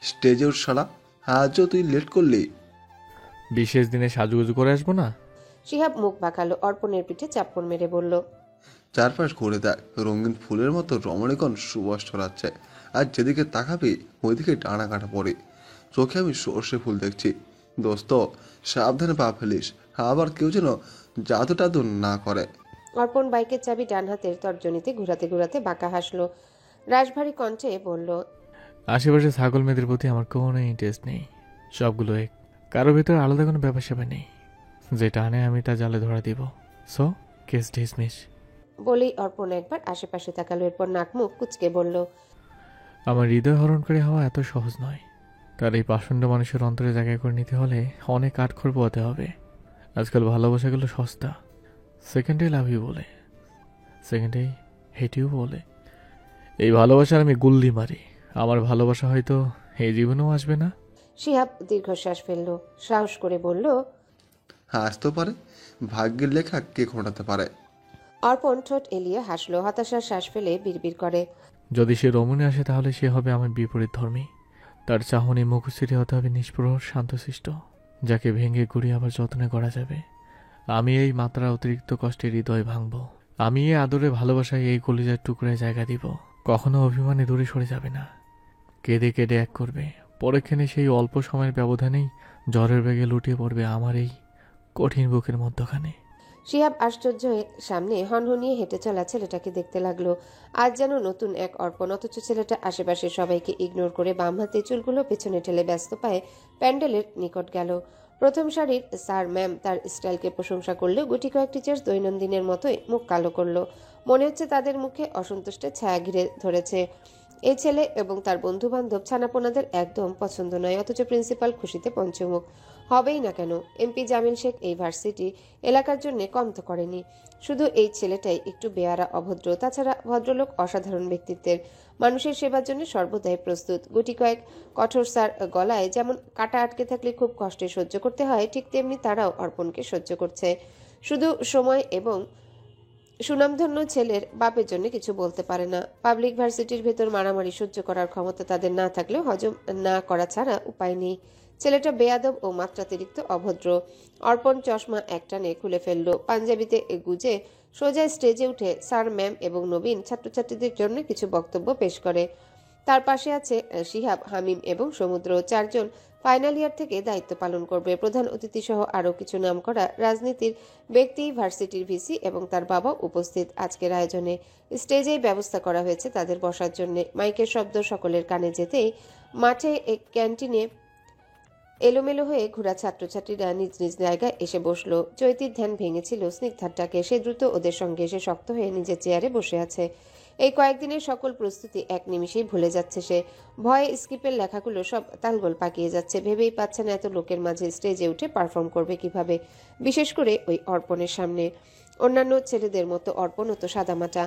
স্টেজে উঠ শালা, আজও তুই লেট করলি। বিশেষ দিনে সাজুগুজু করে আসবো না? শিহাব মুখ বাঁকালো, অর্পণের পিঠে চাপ্পড় মেরে বলল, চারপাশ ঘুরে দেখ, রঙিন ফুলের মতো রমণীগণ সুবাস ছড়াচ্ছে। আর যেদিকে তাকাবি ওইদিকে টানা কাটা পড়ে। চোখে আমি সর্ষে ফুল দেখছি। দোস্ত, সাবধানে পা ফেলিস, আবার কেউ যেন জাদু টাদু না করে। অর্পণ বাইকের চাবি ডান হাতের তর্জনীতে ঘুরাতে ঘুরাতে বাঁকা হাসলো, রাশভারী কণ্ঠে বলল, আশেপাশে ছাগল মেয়েদের প্রতি আমার কোনো ইন্টারেস্ট নেই। সবগুলো এক, কারো ভেতরে আলাদা কোনো ব্যাপার স্যাপার নেই। যেটা আনে আমি তা জালে ধরা দিব। So case dismiss. বলেই অর্পণ একবার আশেপাশে তাকালো, এরপর নাক মুখ কুচকে বলল, আমার হৃদয় হরণ করে হওয়া এত সহজ নয়। তার এই পাষণ্ড মানুষের অন্তরে জায়গা করে নিতে হলে অনেক কাঠখড় পোয়াতে হবে। আজকাল ভালোবাসাগুলো সস্তা। সেকেন্ডে লাভ ইউ বলে, সেকেন্ডে হেট ইউ বলে। এই ভালোবাসার আমি গুল্লি মারি। আমার ভালোবাসা হয়তো এই জীবনেও আসবে না। শিহাব দীর্ঘশ্বাস ফেলল, সাহস করে বলল, আসতেও পারে, ভাগ্যের লেখা কে ঘটাতে পারে। অর্পণ ঠোঁট এলিয়ে হাসলো, হতাশার শ্বাস ফেলে বিড়বিড় করে, যদি সে রমণী আসে তাহলে সে হবে আমার বিপরীত ধর্মী। তার চাহনি মুখশ্রী হতে হবে নিষ্প্রহ শান্তশিষ্ট, যাকে ভেঙে গুড়িয়ে আবার যত্নে করা যাবে। আমি এই মাত্রা অতিরিক্ত কষ্টে হৃদয় ভাঙব। আমি এই আদরে ভালোবাসায় এই কলিজার টুকরায় জায়গা দিব। কখনো অভিমানে দূরে সরে যাবে না। কেঁদে কেঁদে এক করবে, পরক্ষণে সেই অল্প সময়ের ব্যবধানেই জ্বরের বেগে লুটিয়ে পড়বে আমার এই কঠিন বুকের মধ্যখানে। শিহাব আশ্চর্য হয়ে সামনে হনহনিয়ে হেঁটে চলা ছেলেটাকে দেখতে লাগলো। আজ যেন নতুন এক অর্পণ, অথচ ছেলেটা আশেপাশের সবাইকে ইগনোর করে বাম হাতে চুলগুলো পেছনে ঠেলে ব্যস্ত পায়ে প্যান্ডেলের নিকট গেল। প্রথম সারির স্যার ম্যাম তার স্টাইলকে প্রশংসা করলেও গুটি কয়েক টিচার্স দৈনন্দিনের মতোই মুখ কালো করলো। মনে হচ্ছে তাদের মুখে অসন্তুষ্টের ছায়া ঘিরে ধরেছে। এই ছেলে এবং তার বন্ধু বান্ধব ছানাপোনাদের একদম পছন্দ নয়, অথচ প্রিন্সিপাল খুশিতে পঞ্চমুখ। হবেই না কেন, এমপি জামিল শেখ এই ভার্সিটি এলাকার জন্য কম তো করেনি। শুধু এই ছেলেটাই একটু বেয়ারা অভদ্র, তাছাড়া ভদ্রলোক অসাধারণ ব্যক্তিত্বের, মানুষের সেবার জন্য সর্বদাই প্রস্তুত। গুটি কয়েক কঠোর স্যার গলায় যেমন কাটা আটকে থাকলে খুব কষ্টে সহ্য করতে হয়, ঠিক তেমনি তারাও অর্পণকে সহ্য করছে। শুধু সময় এবং সুনামধন্য ছেলের বাপের জন্য কিছু বলতে পারে না। পাবলিক ভার্সিটির ভেতর মারামারি সহ্য করার ক্ষমতা তাদের না থাকলেও হজম না করা ছাড়া উপায় নেই। ছেলেটা বেয়াদব ও মাত্রাতিরিক্ত অভদ্র। অর্পণ চশমা একটানে খুলে ফেলল, পাঞ্জাবিতে গুজে সোজা স্টেজে উঠে স্যার ম্যাম এবং নবীন ছাত্রছাত্রীদের জন্য কিছু বক্তব্য পেশ করে। তার পাশে আছে শিহাব, হামিম এবং সমুদ্র। চারজন ফাইনাল ইয়ার থেকে দায়িত্ব পালন করবে। প্রধান অতিথি সহ আরও কিছু নামকরা রাজনীতির ব্যক্তি, ভার্সিটির ভিসি এবং তার বাবা উপস্থিত আজকের আয়োজনে। স্টেজেই ব্যবস্থা করা হয়েছে তাদের বসার জন্য। মাইকের শব্দ সকলের কানে যেতেই মাঠে ক্যান্টিনে এলোমেলো হয়ে ঘোরা ছাত্রছাত্রীরা নিজ নিজ জায়গায় এসে বসলো। চৈতির ধ্যান ভেঙেছিল স্নিগ্ধার ডাকে। সে দ্রুত ওদের সঙ্গে এসে শক্ত হয়ে নিজের চেয়ারে বসে আছে। এই কয়েকদিনের সকল প্রস্তুতি এক নিমিষেই ভুলে যাচ্ছে সে। ভয়ে স্ক্রিপ্টের লেখাগুলো সব তালগোল পাকিয়ে যাচ্ছে। ভেবেই পাচ্ছে না এত লোকের মাঝে স্টেজে উঠে পারফর্ম করবে কিভাবে, বিশেষ করে ওই অর্পণের সামনে। অন্যান্য ছেলেদের মতো অর্পণও তো সাদামাটা,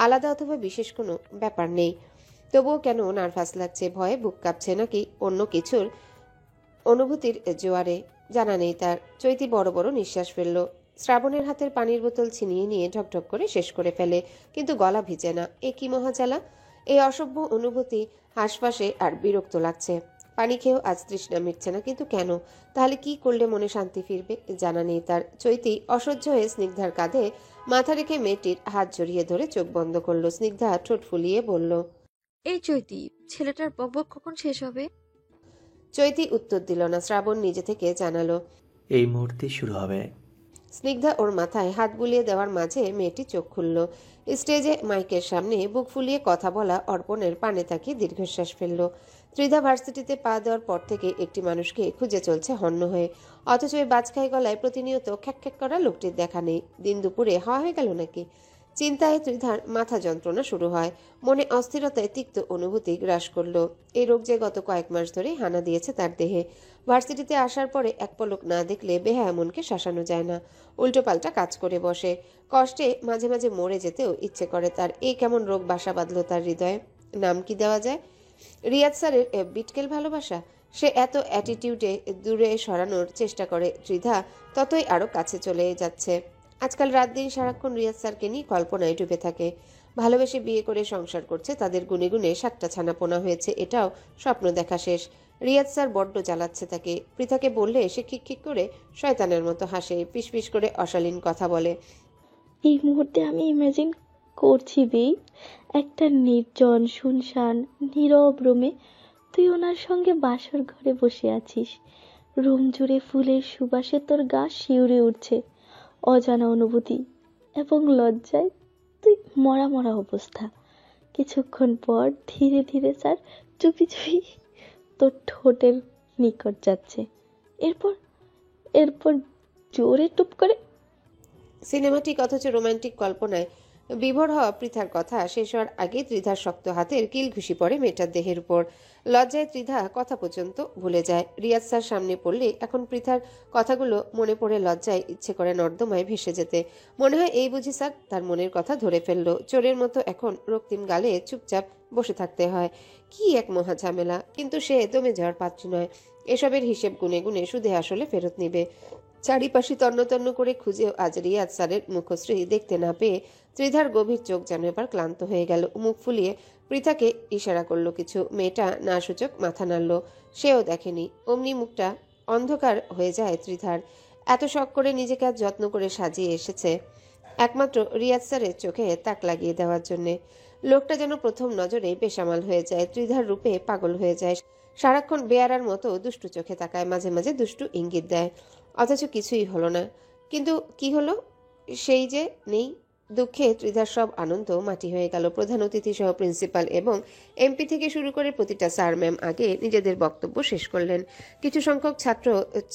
আলাদা অথবা বিশেষ কোনো ব্যাপার নেই। তবুও কেন নার্ভাস লাগছে, ভয়ে বুক কাঁপছে, নাকি অন্য কিছুর অনুভূতির জোয়ারে, জানা নেই তার। চৈতি বড় বড় নিঃশ্বাস ফেলল। শ্রাবণের হাতের পানির বোতল ছিনিয়ে নিয়ে ঢকঢক করে শেষ করে ফেলে, কিন্তু গলা ভিজে না। এ কি মহাজ্বালা! এই অসভ্য অনুভূতি হাসপাসে আর বিরক্ত লাগছে। পানি খেয়েও আজ তৃষ্ণা মিটছে না, কিন্তু কেন? তাহলে কি করলে মনে শান্তি ফিরবে, জানা নেই তার। চৈতি অসহ্য হয়ে স্নিগ্ধার কাঁধে মাথা রেখে মেয়েটির হাত জড়িয়ে ধরে চোখ বন্ধ করলো। স্নিগ্ধা ঠোঁট ফুলিয়ে বলল, এই চৈতি, ছেলেটার বকবক কখন শেষ হবে? চৈতি উত্তর দিল না। শ্রাবণ নিজে থেকে জানালো, এই মুহূর্তে শুরু হবে। স্নিগ্ধা ওর মাথায় হাত বুলিয়ে দেওয়ার মাঝে মেয়েটি চোখ খুলল। স্টেজে মাইকের সামনে বুক ফুলিয়ে কথা বলা অর্পণের পানে তাকিয়ে দীর্ঘশ্বাস ফেলল। ত্রিধা ভার্সিটিতে পা দেওয়ার পর থেকে একটি মানুষকে খুঁজে চলছে হন্য হয়ে, অথচ ওই বাজখাই গলায় প্রতিনিয়ত খ্যাক খ্যাক করা লোকটির দেখা নেই। দিন দুপুরে হাওয়া হয়ে গেল নাকি? চিন্তায় ত্রিধার মাথা যন্ত্রণা শুরু হয়। মনে অস্থিরতায় তিক্ত অনুভূতি গ্রাস করল। এই রোগ যে গত কয়েক মাস ধরে হানা দিয়েছে তার দেহে। ভার্সিটিতে আসার পরে এক পলক না দেখলে বেহায়া মনকে শাসানো যায় না। উল্টোপাল্টা কাজ করে বসে। কষ্টে মাঝে মাঝে মরে যেতেও ইচ্ছে করে তার। এই কেমন রোগ বাসা বাঁধল তার হৃদয়ে। নাম কি দেওয়া যায়? রিয়াদ স্যারের বিটকেল ভালোবাসা। সে এত অ্যাটিটিউডে দূরে সরানোর চেষ্টা করে ত্রিধা, ততই আরও কাছে চলে যাচ্ছে। আজকাল রাত দিন সারাক্ষণ রিয়াজ স্যারকে নিয়ে কল্পনায় ডুবে থাকে। ভালোবেসে বিয়ে করে সংসার করছে, তাদের গুনে গুনে 7টা ছানাপোনা হয়েছে, এটাও স্বপ্ন দেখা শেষ। রিয়াজ স্যার বড্ড জ্বালাচ্ছে তাকে। পৃথাকে বললে সে খিকখিক করে শয়তানের মতো হাসে, পিসপিস করে অশালীন কথা বলে। এই মুহূর্তে আমি ইমাজিন করছি একটা নির্জন শুনশান নীরব রুমে তুই ওনার সঙ্গে বাসর ঘরে বসে আছিস। রুম জুড়ে ফুলের সুবাসে তোর গা শিউরে উঠছে, অজানা অনুভূতি এবং লজ্জায় তুই মরা মরা অবস্থা। কিছুক্ষণ পর ধীরে ধীরে স্যার চুপি চুপি তোর ঠোঁটের নিকট যাচ্ছে, এরপর এরপর জোরে টুপ করে। সিনেমাটিক অথচ রোমান্টিক কল্পনায় বিভোর হওয়া পৃথার কথা শেষ হওয়ার আগে ত্রিধার শক্ত হাতের কিল ঘুষি পড়ে মেয়েটার দেহের উপর। লজ্জায় ত্রিধা কথা পর্যন্ত ভুলে যায়। রিয়াজ স্যার সামনে পড়লে এখন পৃথার কথাগুলো মনে পড়ে লজ্জায় ইচ্ছে করে নর্দমায় ভেসে যেতে। মনে হয় এই বুঝি স্যার তার মনের কথা ধরে ফেললো। চোরের মতো এখন রক্তিম গালে চুপচাপ বসে থাকতে হয়। কি এক মহা ঝামেলা! কিন্তু সে দমে যাওয়ার পাত্রী নয়। এসবের হিসেব গুনে গুনে সুদে আসলে ফেরত নিবে। চারিপাশে তন্ন তন্ন করে খুঁজেও আজ রিয়াজ স্যারের মুখশ্রী দেখতে না পেয়ে ত্রিধার গভীর চোখ যেন এবার ক্লান্ত হয়ে গেল। মুখ ফুলিয়ে পৃথাকে ইশারা করলো কিছু। মেয়েটা না সূচক মাথা নাড়ল। সেও দেখেনি। অমনি মুখটা অন্ধকার হয়ে যায় ত্রিধার। এত শখ করে নিজেকে আজ যত্ন করে সাজিয়ে এসেছে একমাত্র রিয়াজ স্যারের চোখে তাক লাগিয়ে দেওয়ার জন্যে। লোকটা যেন প্রথম নজরে বেসামাল হয়ে যায়। ত্রিধার রূপে পাগল হয়ে যায়। সারাক্ষণ বেয়ারার মতো দুষ্টু চোখে তাকায়, মাঝে মাঝে দুষ্টু ইঙ্গিত দেয়। অথচ কিছুই হলো না। কিন্তু কি হলো? সেই যে নেই। দুঃখে ত্রিধার সব আনন্দ মাটি হয়ে গেল। প্রধান অতিথি সহ প্রিন্সিপাল এবং এমপি থেকে শুরু করে প্রতিটা স্যার ম্যাম আগে নিজেদের বক্তব্য শেষ করলেন। কিছু সংখ্যক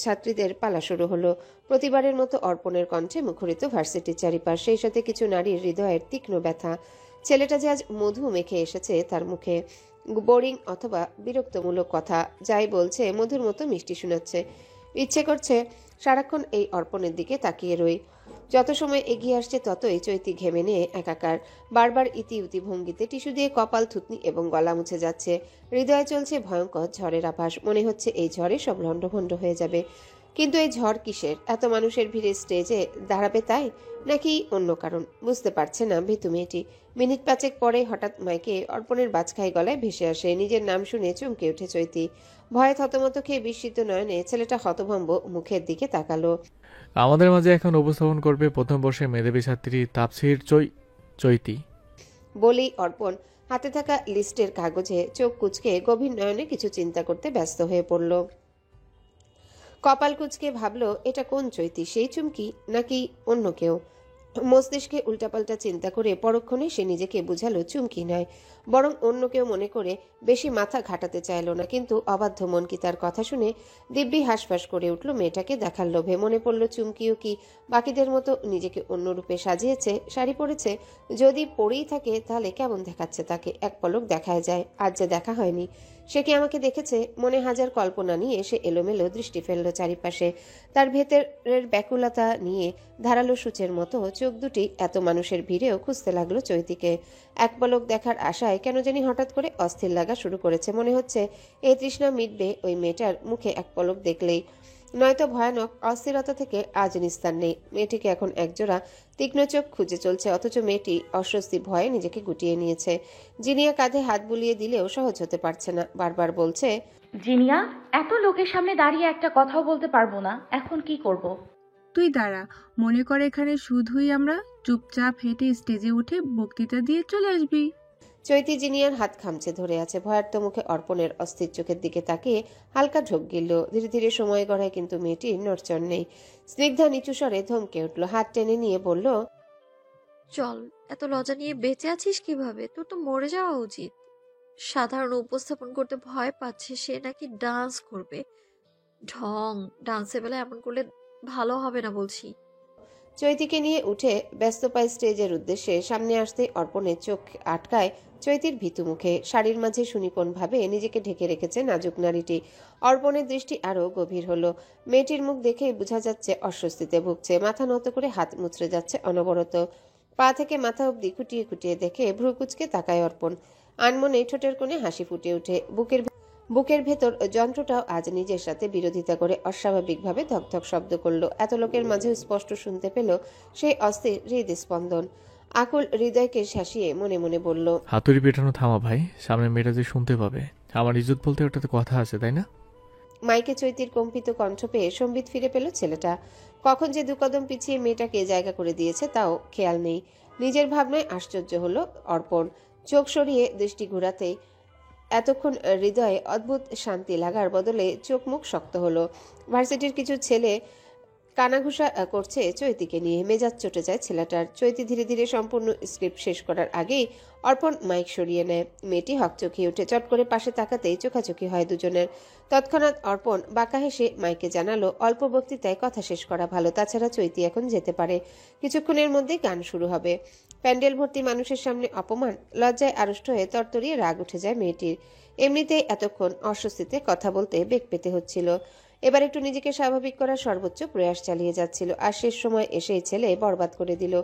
ছাত্রীদের পালা শুরু হলো। প্রতিবারের মতো অর্পণের কণ্ঠে মুখরিত ভার্সিটির চারিপাশ, সেই সাথে কিছু নারীর হৃদয়ের তীক্ষ্ণ ব্যথা। ছেলেটা যে আজ মধু মেখে এসেছে তার মুখে। বোরিং অথবা বিরক্তমূলক কথা যাই বলছে মধুর মতো মিষ্টি শোনাচ্ছে। ইচ্ছে করছে সারাক্ষণ এই অর্পণের দিকে তাকিয়ে রই। যত সময় এগিয়ে আসছে ততই চৈতি ঘেমে নিয়ে একাকার। বারবার ইতি ভঙ্গিতে টিস্যু দিয়ে কপাল, থুতনি এবং গলা মুছে যাচ্ছে। হৃদয়ে চলছে ভয়ঙ্কর ঝড়ের আভাস। মনে হচ্ছে এই ঝড়ে সব লণ্ডভণ্ড হয়ে যাবে। কিন্তু এই ঝড় কিসের? এত মানুষের ভিড়ে স্টেজে দাঁড়াবে তাই, নাকি অন্য কারণ? বুঝতে পারছে না ভীতু মেয়েটি। মিনিট 5 পরে হঠাৎ মাইকে অর্পণের বাজখাই গলায় ভেসে আসে। নিজের নাম শুনে চমকে ওঠে চৈতি। ভয়ে থতমত খেয়ে বিস্মিত নয়নে ছেলেটা হতভম্ব মুখের দিকে তাকালো। আমাদের মাঝে এখন উপস্থাপন করবে প্রথম বর্ষের মেধাবী ছাত্রী তাপসির চৈতি। বলেই অর্পণ হাতে থাকা লিস্টের কাগজে চোখ কুঁচকে গভীর নয়নে কিছু চিন্তা করতে ব্যস্ত হয়ে পড়ল। কপাল কুঁচকে ভাবল, এটা কোন চৈতি? সেই চুমকি নাকি অন্য কেউ? মস্তিষ্কে উল্টাপাল্টা চিন্তা করে পরক্ষণে সে নিজেকে বুঝালো চুমকি নয়, বরং অন্য কেউ মনে করে বেশি মাথা ঘাটাতে চাইল না। কিন্তু অবাধ্য মন কি তার কথা শুনে দিব্যি হাঁসফাঁস করে উঠল। মেয়েটাকে দেখার লোভে মনে পড়ল চুমকিও কি বাকিদের মতো নিজেকে অন্য রূপে সাজিয়েছে, শাড়ি পরেছে। যদি পরেই থাকে তাহলে কেমন দেখাচ্ছে তাকে? এক পলক দেখায় যায়। আজ যে দেখা হয়নি। সে কি আমাকে দেখেছে? মনে হাজার কল্পনা নিয়ে সে এলোমেলো দৃষ্টি ফেলল চারিপাশে। তার ভেতরের ব্যাকুলতা নিয়ে ধারালো সূচের মতো চোখ দুটি এত মানুষের ভিড়েও খুঁজতে লাগলো চৈতিকে। এক পলক দেখার আশায় কেন জানি হঠাৎ করে অস্থির লাগা শুরু করেছে। মনে হচ্ছে এই তৃষ্ণা মিটবে ওই মেয়েটার মুখে এক পলক দেখলেই। নয়তো ভয়ানক অস্থিরতা থেকে আজ নিস্তার নেই। মেয়েটিকে এখন একজোড়া তীক্ষ্ণ চোখ খুঁজে চলছে, অথচ মেয়েটি অস্বস্তি ভয়ে নিজেকে গুটিয়ে নিয়েছে। জিনিয়া কাঁধে হাত বুলিয়ে দিলেও সহজ হতে পারছে না। বারবার বলছে, জিনিয়া, এত লোকের সামনে দাঁড়িয়ে একটা কথাও বলতে পারবো না, এখন কি করব? তুই দাঁড়া, মনে কর এখানে শুধুই আমরা, চুপচাপ হেঁটে স্টেজে উঠে বক্তৃতা দিয়ে চলে আসবি। চৈতি জিনিয়ার হাত খামচে ধরে আছে। ভয়ার্ত মুখে অর্পণের অস্থির চোখের দিকে তাকিয়ে হালকা ঢোক গিলল। ধীরে ধীরে সময় গড়ায়, কিন্তু মেয়েটির নড়চড় নেই। স্নিগ্ধা নিচু স্বরে ধমকে উঠল, হাত টেনে নিয়ে বলল, চল, এত লজ্জা নিয়ে বেঁচে আছিস কিভাবে? তোর তো মরে যাওয়া উচিত। সাধারণ উপস্থাপন করতে ভয় পাচ্ছে, সে নাকি ডান্স করবে। ঢং, ডান্সের বেলা এমন করলে ভালো হবে না বলছি। চৈতিকে নিয়ে উঠে ব্যস্ত পায় স্টেজের উদ্দেশ্যে। সামনে আসতে অর্পণের চোখ আটকায় চৈতির ভীতু মুখে। শাড়ির মাঝে সুনিপুণ ভাবে নিজেকে ঢেকে রেখেছে নাজুক নারীটি। অর্পণের দৃষ্টি আরো গভীর হলো। মেয়েটির মুখ দেখে বোঝা যাচ্ছে অস্বস্তিতে ভুগছে। মাথা নত করে হাত মুচড়ে যাচ্ছে অনবরত। পা থেকে মাথা অবধি খুঁটিয়ে খুঁটিয়ে দেখে ভ্রু কুচকে তাকায় অর্পণ। আনমনে ঠোঁটের কোণে হাসি ফুটে ওঠে। বুকের ভেতর যন্ত্রটাও আজ নিজের সাথে বিরোধিতা করে অস্বাভাবিকভাবে ধকধক শব্দ করল। এত লোকের মাঝেও স্পষ্ট শুনতে পেল সেই অস্থির হৃদস্পন্দন। আকুল হৃদয়কে শাসিয়ে মনে মনে বলল, হাতুড়ি পেটানো থামা ভাই, সামনে মেয়েটা যে শুনতে পাবে। আমার ইজ্জত বলতে ওটাতে কথা আছে, তাই না? মাইকে চৈতির কম্পিত কণ্ঠ পেয়ে সম্বিত ফিরে পেল ছেলেটা। কখন যে 2 কদম পিছিয়ে মেয়েটাকে জায়গা করে দিয়েছে তাও খেয়াল নেই। নিজের ভাবনায় আশ্চর্য হলো অর্পণ। চোখ সরিয়ে দৃষ্টি ঘুরাতেই এতক্ষণ হৃদয়ে অদ্ভুত শান্তি লাগার বদলে চোখ মুখ শক্ত হলো। ভার্সিটির কিছু ছেলে কানাঘুষা করছে চৈতিকে নিয়ে। মেজাজ চটে যায় ছেলেটার। চৈতি ধীরে ধীরে সম্পূর্ণ স্ক্রিপ্ট শেষ করার আগেই অর্পণ মাইক সরিয়ে নেয়। মেয়েটি হকচকিয়ে উঠে চট করে পাশে তাকাতেই চোখাচোখি হয় দুজনের। তৎক্ষণাৎ অর্পণ বাঁকা হেসে মাইকে জানালো, অল্প বক্তৃতায় কথা শেষ করা ভালো, তাছাড়া চৈতি এখন যেতে পারে। কিছুক্ষণের মধ্যেই গান শুরু হবে। প্যান্ডেল ভর্তি মানুষের সামনে অপমান, লজ্জায় আড়ষ্ট হয়ে তরতরিয়ে রাগ উঠে যায় মেয়েটির। এমনিতেই এতক্ষণ অস্বস্তিতে কথা বলতে বেগ পেতে হচ্ছিল। এবার একটু নিজেকে স্বাভাবিক করার সর্বোচ্চ প্রয়াস চালিয়ে যাচ্ছিল। আর শেষ সময় এসেই ছেলে বরবাদ করে দিল।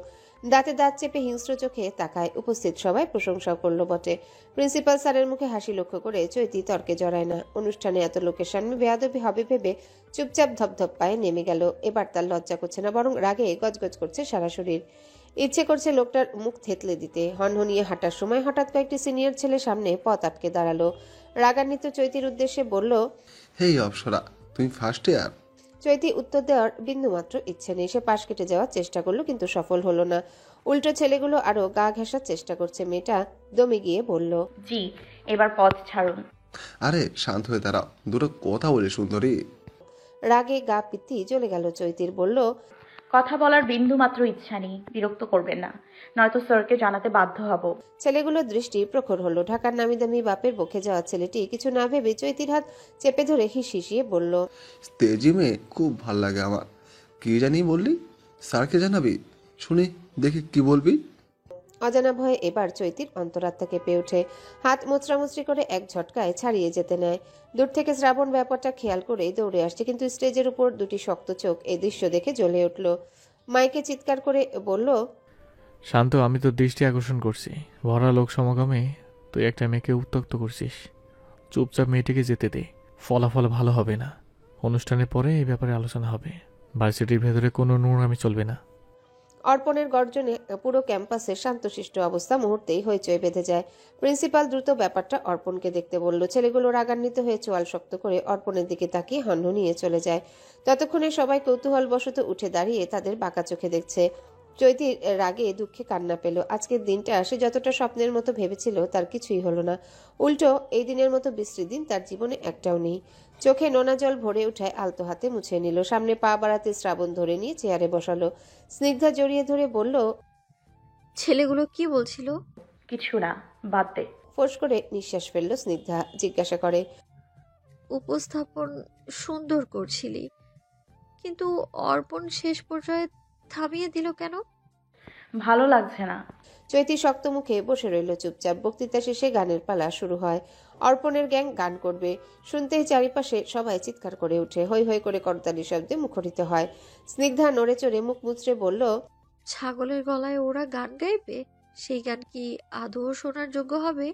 দাঁতে দাঁত চেপে হিংস্র চোখে তাকায়। উপস্থিত সবাই প্রশংসাও করল বটে। প্রিন্সিপাল স্যারের মুখে হাসি লক্ষ্য করে চৈতি তর্কে জড়ায় না। অনুষ্ঠানে এত লোকের সামনে বেয়াদবি হবে ভেবে চুপচাপ ধপধপ পায়ে নেমে গেল। এবার তার লজ্জা করছে না, বরং রাগে গজগজ করছে সারা শরীর। ইচ্ছে করছে লোকটার মুখ থেতলে দিতে। হনহনিয়ে হাঁটার সময় হঠাৎ কয়েকটি সিনিয়র ছেলে সামনে পথ আটকে দাঁড়ালো। রাগান্বিত চৈতির উদ্দেশ্যে বলল, হেই অপ্সরা, তুমি ফার্স্ট ইয়ার? চৈতি উত্তর দেওয়ার বিন্দুমাত্র ইচ্ছে নেই। সে পাশ কেটে যাওয়ার চেষ্টা করলো, কিন্তু সফল হলো না। উল্টো ছেলেগুলো আরো গা ঘেঁষার চেষ্টা করছে। মেয়েটা দমে গিয়ে বলল, জি, এবার পথ ছাড়ুন। আরে শান্ত হয়ে দাঁড়াও, দুটো কথা বলি সুন্দরী। রাগে গা পিত্তি জ্বলে গেল চৈতির। বলল, কথা বলার বিন্দু মাত্র ইচ্ছা নেই, বিরক্ত করবেন না, নয়তো স্যারকে জানাতে বাধ্য হব। ছেলেগুলোর দৃষ্টি প্রখর হলো। ঢাকার নামি দামি বাপের বকে যাওয়া ছেলেটি কিছু না ভেবে চৈতির হাত চেপে ধরে হিসিয়ে বলল, তেজি মেয়ে খুব ভাল লাগে আমার। কি জানি বললি? স্যারকে জানাবি? শুনি দেখি কি বলবি। অজানা ভয়ে এবার চৈতির অন্তরাত্মা কেঁপে ওঠে। হাত মোচড়ামুচড়ি করে এক ঝটকায় ছাড়িয়ে যেতে নেয়। দূর থেকে শ্রাবণ ব্যাপারটা খেয়াল করে দৌড়ে আসছে, কিন্তু স্টেজের উপর দুটি শক্ত চোখ এই দৃশ্য দেখে জ্বলে উঠল। মাইকে চিৎকার করে বলল, শান্ত, আমি তো দৃষ্টি আকর্ষণ করছি। ভরা লোক সমাগমে তুই একটা মেয়েকে উত্ত্যক্ত করছিস। চুপচাপ মেয়েটিকে যেতে দে, ফলাফল ভালো হবে না। অনুষ্ঠানের পরে এই ব্যাপারে আলোচনা হবে। ভার্সিটির ভেতরে কোনো নোংরামি চলবে না। অর্পণের গর্জনে পুরো ক্যাম্পাসের শান্তশিষ্ট অবস্থা মুহূর্তেই হইচই বেঁধে যায়। প্রিন্সিপাল দ্রুত ব্যাপারটা অর্পণকে দেখতে বলল। ছেলেগুলো রাগান্বিত হয়ে চোয়াল শক্ত করে অর্পণের দিকে তাকিয়ে হনহনিয়ে চলে যায়। ততক্ষণে সবাই কৌতূহলবশত উঠে দাঁড়িয়ে তাদের বাঁকা চোখে দেখছে। চৈতির রাগে দুঃখে কান্না পেল। আজকের দিনটা সে যতটা স্বপ্নের মতো ভেবেছিল তার কিছুই হলো না। উল্টো এই দিনের মতো বিশ্রী দিন তার জীবনে একটাও নেই। চোখে নোনা জল ভরে উঠায় আলতো হাতে মুছে নিল। সামনে পা বাড়াতে শ্রাবণ ধরে নিয়ে চেয়ারে বসালো। স্নিগ্ধা জড়িয়ে ধরে বলল, ছেলেগুলো কি বলছিল? কিছু না, বাদ দে। ফোঁস করে নিঃশ্বাস ফেলল স্নিগ্ধা। জিজ্ঞাসা করে, উপস্থাপন সুন্দর করছিলি, কিন্তু অর্পণ শেষ পর্যায়ে থামিয়ে দিল কেন? ভালো লাগছে না। চৈতি শক্ত মুখে বসে রইল চুপচাপ। বক্তৃতা শেষে গানের পালা শুরু হয়। অর্পণের গ্যাং গান করবে। শুনতেই চারিপাশে সবাই চিৎকার করে ওঠে। হৈ হৈ করে করতালি শব্দে মুখরিত হয়। স্নিগ্ধা নড়ে চড়ে মুখ মুচড়ে বলল, ছাগলের গলায় ওরা গান গাইবে? সেই গান কি আদৌ শোনার যোগ্য হবে?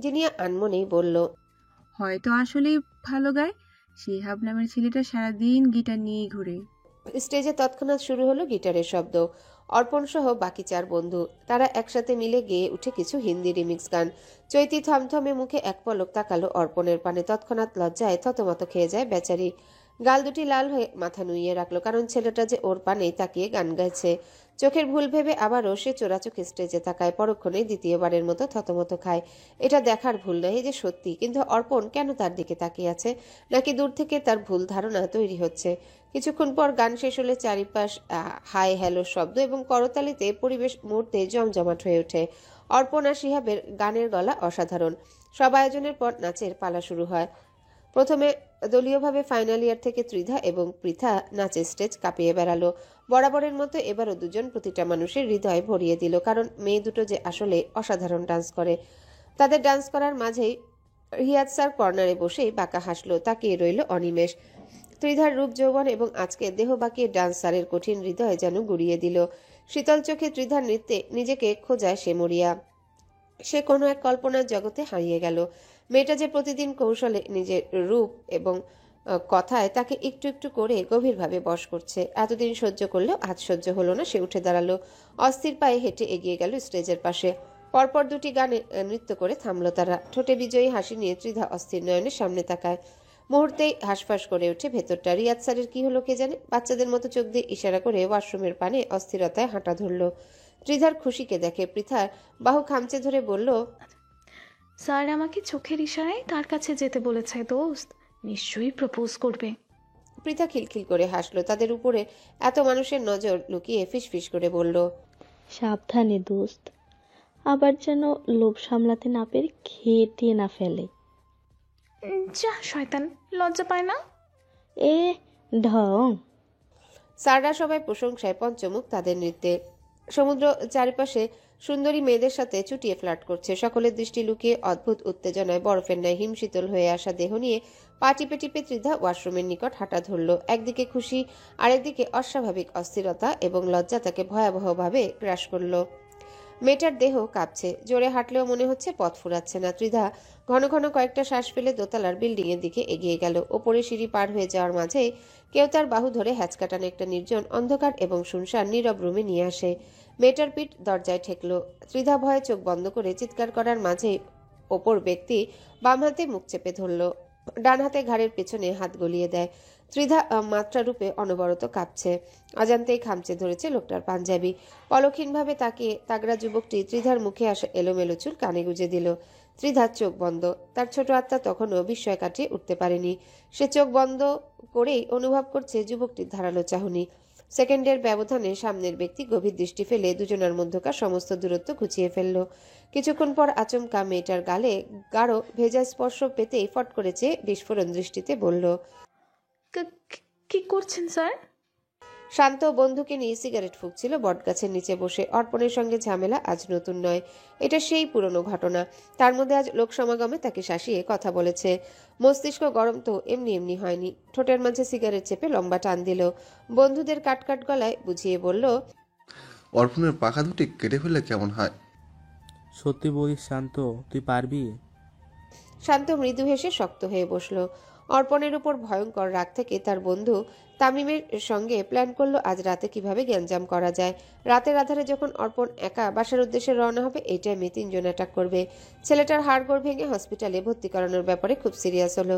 জিনিয়া আনমনেই বলল, হয়তো আসলেই ভালো গায়। শিহাব নামের ছেলেটা সারাদিন গিটার নিয়েই ঘুরে। স্টেজে তৎক্ষণাৎ শুরু হলো গিটারের শব্দ। অর্পণ সহ বাকি 4 বন্ধু তারা একসাথে মিলে গেয়ে উঠে কিছু হিন্দি রিমিক্স গান। চৈতি থমথমে মুখে এক পলক তাকালো অর্পণের পানে। তৎক্ষণাৎ লজ্জায় থতমত খেয়ে যায় বেচারি। গাল দুটি লাল হয়ে মাথা নুইয়ে রাখলো, কারণ ছেলেটা যে ওর পানে তাকিয়ে গান গাইছে। চোখের ভুল ভেবে আবারও সে চোরাচোখে স্টেজে তাকায়। পরক্ষণে দ্বিতীয়বারের মতো থতমত খায়। এটা দেখার ভুল নয় যে সত্যি, কিন্তু অর্পণ কেন তার দিকে তাকিয়ে আছে? নাকি দূর থেকে তার ভুল ধারণা তৈরি হচ্ছে? কিছুক্ষণ পর গান শেষ হলে চারিপাশ হাই হ্যালো শব্দ এবং করতালিতে পরিবেশ মুহূর্তে জমজমাট হয়ে ওঠে। অর্পণ আর শিহাবের গানের গলা অসাধারণ। সব আয়োজনের পর নাচের পালা শুরু হয়। প্রথমে দলীয়ভাবে ফাইনাল ইয়ার থেকে ত্রিধা এবং পৃথা নাচের স্টেজ কাঁপিয়ে বেড়ালো। বরাবরের মতো এবারও দুজন প্রতিটা মানুষের হৃদয় ভরিয়ে দিল, কারণ মেয়ে দুটো যে আসলে অসাধারণ ডান্স করে। তাদের ডান্স করার মাঝেই রিয়াজ স্যার কর্নারে বসেই বাঁকা হাসলো। তাকিয়ে রইল অনিমেষ। ত্রিধার রূপ যৌবন এবং আজকে দেহ বাঁকিয়ে ডান্স স্যারের কঠিন হৃদয় যেন গুড়িয়ে দিল। শীতল চোখে ত্রিধার নৃত্যে নিজেকে খোঁজায় সে মরিয়া। সে কোনো এক কল্পনার জগতে হারিয়ে গেল। মেয়েটা যে প্রতিদিন কৌশলে নিজের রূপ এবং কথায় তাকে একটু একটু করে গভীরভাবে বশ করছে। এতদিন সহ্য করলেও আজ সহ্য হলো না। সে উঠে দাঁড়ালো, অস্থির পায়ে হেঁটে এগিয়ে গেল স্টেজের পাশে। পরপর দুটি গানে নৃত্য করে থামলো তারা। ঠোঁটে বিজয়ী হাসি নিয়ে ত্রিধা অস্থির নয়নের সামনে তাকায়। মুহূর্তেই হাঁসফাঁস করে ওঠে ভেতরটা। রিয়াদ স্যারের কি হলো কে জানে, বাচ্চাদের মতো চোখ দিয়ে ইশারা করে ওয়াশরুমের পানে অস্থিরতায় হাঁটা ধরলো। ত্রিধার খুশিকে দেখে পৃথার বাহু খামচে ধরে বলল, স্যার আমাকে চোখের ইশারায় তার কাছে যেতে বলেছে দোস্ত, নিশ্চয়ই প্রপোজ করবে। পৃথা খিলখিল করে হাসলো। তাদের উপরে এত মানুষের নজর লুকিয়ে ফিসফিস করে বলল, সাবধানে দোস্ত, আবার যেন লোভ সামলাতে না পেরে খেয়ে না ফেলে। যা শয়তান, লজ্জা পায় না? এ ঢং। স্যাররা সবাই প্রশংসায় পঞ্চমুখ তাদের নৃত্যে। সমুদ্র চারিপাশে সুন্দরী মেয়েদের সাথে চুটিয়ে ফ্লার্ট করছে। সকলের দৃষ্টি লুকিয়ে অদ্ভুত উত্তেজনায় বরফের ন্যায় হিমশীতল হয়ে আসা দেহ নিয়ে পা টিপে টিপে ত্রিধা ওয়াশরুমের নিকট হাঁটা ধরল। একদিকে খুশি, আরেকদিকে অস্বাভাবিক অস্থিরতা এবং লজ্জা তাকে ভয়াবহভাবে গ্রাস করল। মেয়েটার দেহ কাঁপছে, জোরে হাঁটলেও মনে হচ্ছে পথ ফুরাচ্ছে না। ত্রিধা ঘন ঘন কয়েকটা শ্বাস ফেলে দোতলার বিল্ডিং এর দিকে এগিয়ে গেল। ওপরে সিঁড়ি পার হয়ে যাওয়ার মাঝে কেউ তার বাহু ধরে হ্যাচকাটানো একটা নির্জন, অন্ধকার এবং শুনশান নীরব রুমে নিয়ে আসে। মেয়েটার পিঠ দরজায় ঠেকল। ত্রিধা ভয়ে চোখ বন্ধ করে চিৎকার করার মাঝেই ওপর ব্যক্তি বাম হাতে মুখ চেপে ধরল, ডান হাতে ঘাড়ের পেছনে হাত গলিয়ে দেয়। ত্রিধা মাত্রারূপে অনবরত কাঁপছে। অজান্তেই খামচে ধরেছে লোকটার পাঞ্জাবি। পলক্ষীনভাবে তাকিয়ে তাগড়া যুবকটি ত্রিধার মুখে আসা এলোমেলো চুল কানে গুজে দিল। ত্রিধার চোখ বন্ধ। তার ছোট আত্মা তখনও বিস্ময় কাটিয়ে উঠতে পারেনি। সে চোখ বন্ধ করেই অনুভব করছে যুবকটির ধারালো চাহনি। সেকেন্ডের ব্যবধানে সামনের ব্যক্তি গভীর দৃষ্টি ফেলে দুজনের মধ্যকার সমস্ত দূরত্ব ঘুচিয়ে ফেলল। কিছুক্ষণ পর আচমকা মেয়েটার গালে গাঢ় ভেজা স্পর্শ পেতেই ফট করেছে বিস্ফোরণ দৃষ্টিতে বলল, কি করছেন স্যার? শান্ত বন্ধুকে নিয়ে সিগারেট ফুঁকছিল বটগাছের নিচে বসে। অর্পণের সঙ্গে ঝামেলা আজ নতুন নয়, এটা সেই পুরনো ঘটনা। তার মধ্যে আজ লোক সমাগমে তাকে শাসিয়ে কথা বলেছে। মস্তিষ্ক গরম তো এমনি এমনি হয়নি। ঠোঁটের মাঝে সিগারেট চেপে লম্বা টান দিল। বন্ধুদের কাটকাট গলায় বুঝিয়ে বলল, অর্পণের পাখা দুটি কেটে ফেললে কেমন হয়? সত্যি বলিস শান্ত, তুই পারবি? শান্ত মৃদু হেসে শক্ত হয়ে বসল। অর্পণের উপর ভয়ঙ্কর রাগ থেকে তার বন্ধু তামিমের সঙ্গে প্ল্যান করলো আজ রাতে কিভাবে গ্যাঞ্জাম করা যায়। রাতের আধারে যখন অর্পণ একা বাসার উদ্দেশ্যে রওনা হবে, এই টাইমে তিনজন অ্যাটাক করবে। ছেলেটার হাড়গোড় ভেঙে হসপিটালে ভর্তি করানোর ব্যাপারে খুব সিরিয়াস হলো।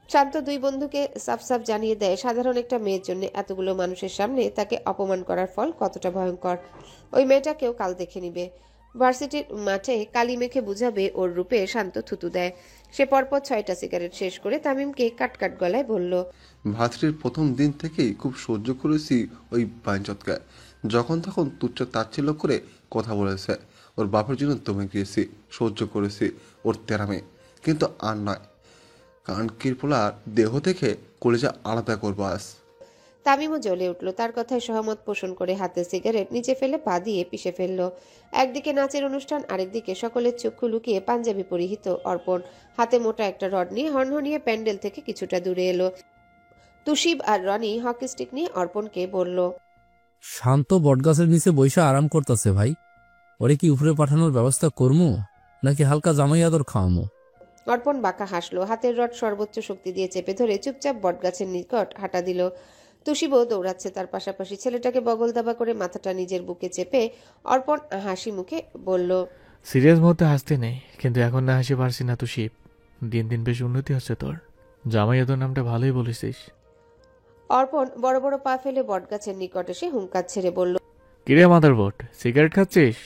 শান্ত দুই বন্ধুকে সাফ সাফ জানিয়ে দেয় সাধারণ একটা মেয়ের জন্য এতগুলো মানুষের সামনে তাকে অপমান করার ফল কতটা ভয়ঙ্কর। ওই মেয়েটাকেও কাল দেখে নিবে। ভার্সিটির মাঠে কালি মেখে বুঝাবে ওর রূপে। শান্ত থুতু দেয়। সে পরপর 6টা সিগারেট শেষ করে তামিমকে কাটকাট গলায় বলল, ভাতৃর প্রথম দিন থেকেই খুব সহ্য করেছি ওই বাইঞ্চতকে। যখন তখন তুচ্ছ তাচ্ছিল্য করে কথা বলেছে। ওর বাপের জন্য দমে গিয়েছি, সহ্য করেছি ওর তেরামে, কিন্তু আর নয়। কানকির পোলার দেহ থেকে কলেজা আলাদা করবো আজ। তামিমও জ্বলে উঠল। তার কথায় সহমত পোষণ করে হাতে সিগারেট নিচে ফেলে পা দিয়ে পিষে ফেলল। একদিকে নাচের অনুষ্ঠান, আরেকদিকে সকলের চক্ষু লুকিয়ে পাঞ্জাবি পরিহিত অর্পণ হাতে মোটা একটা রড নিয়ে হনহনিয়ে প্যান্ডেল থেকে কিছুটা দূরে এলো। তুশিব আর রনি হকি স্টিক নিয়ে অর্পণকে বলল, শান্ত বটগাছের নিচে বৈশা আরাম করতেছে ভাই, ওরে কি উপরে পাঠানোর ব্যবস্থা করমু নাকি হালকা জামাই আদর খাওয়ামু? অর্পণ বাঁকা হাসলো। হাতের রড সর্বোচ্চ শক্তি দিয়ে চেপে ধরে চুপচাপ বটগাছের নিকট হাঁটা দিল। তুশিবও দৌড়াচ্ছে তার পাশাপাশি। ছেলেটাকে বগল দাবা করে মাথাটা নিজের বুকে চেপে অর্পণ হাসি মুখে বলল, সিরিয়াস মুহূর্তে হাসতে নেই, কিন্তু এখন না হাসি পারছি না তুষিপ। দিন দিন বেশ উন্নতি হচ্ছে তোর। জামাই আদর নামটা ভালোই বলেছিস। অর্পণ বড় বড় পা ফেলে বটগাছের নিকট এসে হুঙ্কার ছেড়ে বলল, কিরে মাদার বট, সিগারেট খাচ্ছিস?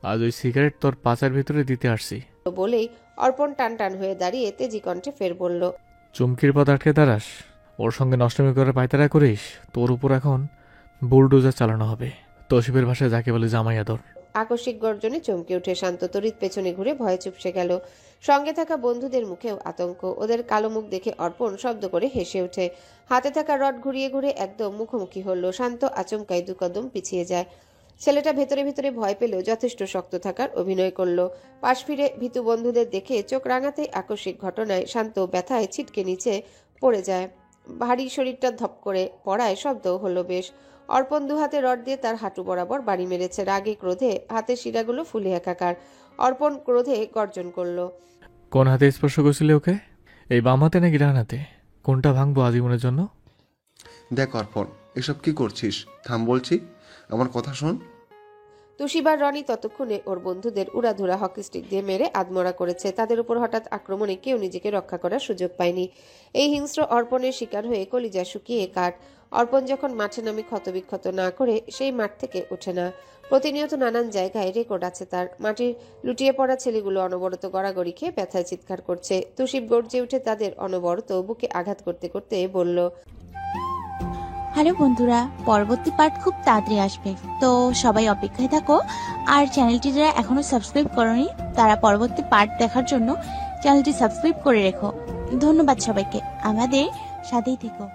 আজ ওই সিগারেট তোর পাচার ভিতরে দিতে আসছি। বলেই অর্পণ টান টান হয়ে দাঁড়িয়ে তেজি কণ্ঠে ফের বলল, চুমকির পথ আটকে দাঁড়াস? ওর সঙ্গে নষ্টমী করে পায়তারা করিস? তোর উপর এখন বুলডোজার চালানো হবে। তসিবের ভাষায় যাকে বলে জামাই আদর। আকস্মিক গর্জনে চমকে উঠে শান্ত তড়িৎ পেছনে ঘুরে ভয়ে চুপসে গেল। সঙ্গে থাকা বন্ধুদের মুখেও আতঙ্ক। ওদের কালো মুখ দেখে অর্পণ শব্দ করে হেসে ওঠে। হাতে থাকা রড ঘুরিয়ে ঘুরে একদম মুখোমুখি হলো। শান্ত আচমকাই 2 কদম পিছিয়ে যায়। ছেলেটা ভেতরে ভেতরে ভয় পেলেও যথেষ্ট শক্ত থাকার অভিনয় করলো। পাশ ফিরে ভীতু বন্ধুদের দেখে চোখ রাঙাতেই আকস্মিক ঘটনায় শান্ত ব্যথায় ছিটকে নিচে পড়ে যায়। ভারী শরীরটা ধপ করে পড়ায় শব্দ হলো বেশ। অর্পণ 2 হাতে রড দিয়ে তার হাঁটু বরাবর বাড়ি মেরেছে। রাগে ক্রোধে হাতের শিরাগুলো ফুলে একাকার। অর্পণ ক্রোধে গর্জন করলো, কোন হাতে স্পর্শ করছিলে ওকে? এই বাম হাতে নাকি ডান হাতে? কোনটা ভাঙবো আজীবনের জন্য? দেখ অর্পণ, এসব কি করছিস? থাম বলছি, আমার কথা শোন। তুষিবার রনি ততক্ষণে ওর বন্ধুদের উড়াধুরা হকি স্টিক দিয়ে মেরে আদমরা করেছে। তাদের উপর হঠাৎ আক্রমণে কেউ নিজেকে রক্ষা করার সুযোগ পায়নি। এই হিংস্র অর্পণের শিকার হয়ে কলিজা শুকিয়ে কাঠ। অর্পণ যখন মাঠে নামে ক্ষতবিক্ষত না করে সেই মাঠ থেকে ওঠে না। প্রতিনিয়ত নানান জায়গায় রেকর্ড আছে তার। মাটির লুটিয়ে পড়া ছেলেগুলো অনবরত গড়াগড়ি খেয়ে ব্যথায় চিৎকার করছে। তুষিব গর্জে উঠে তাদের অনবরত বুকে আঘাত করতে করতে বলল, হ্যালো বন্ধুরা, পরবর্তী পার্ট খুব তাড়াতাড়ি আসবে, তো সবাই অপেক্ষায় থাকো। আর চ্যানেলটি যারা এখনো সাবস্ক্রাইব করোনি তারা পরবর্তী পার্ট দেখার জন্য চ্যানেলটি সাবস্ক্রাইব করে রেখো। ধন্যবাদ সবাইকে, আমাদের সাথেই থেকো।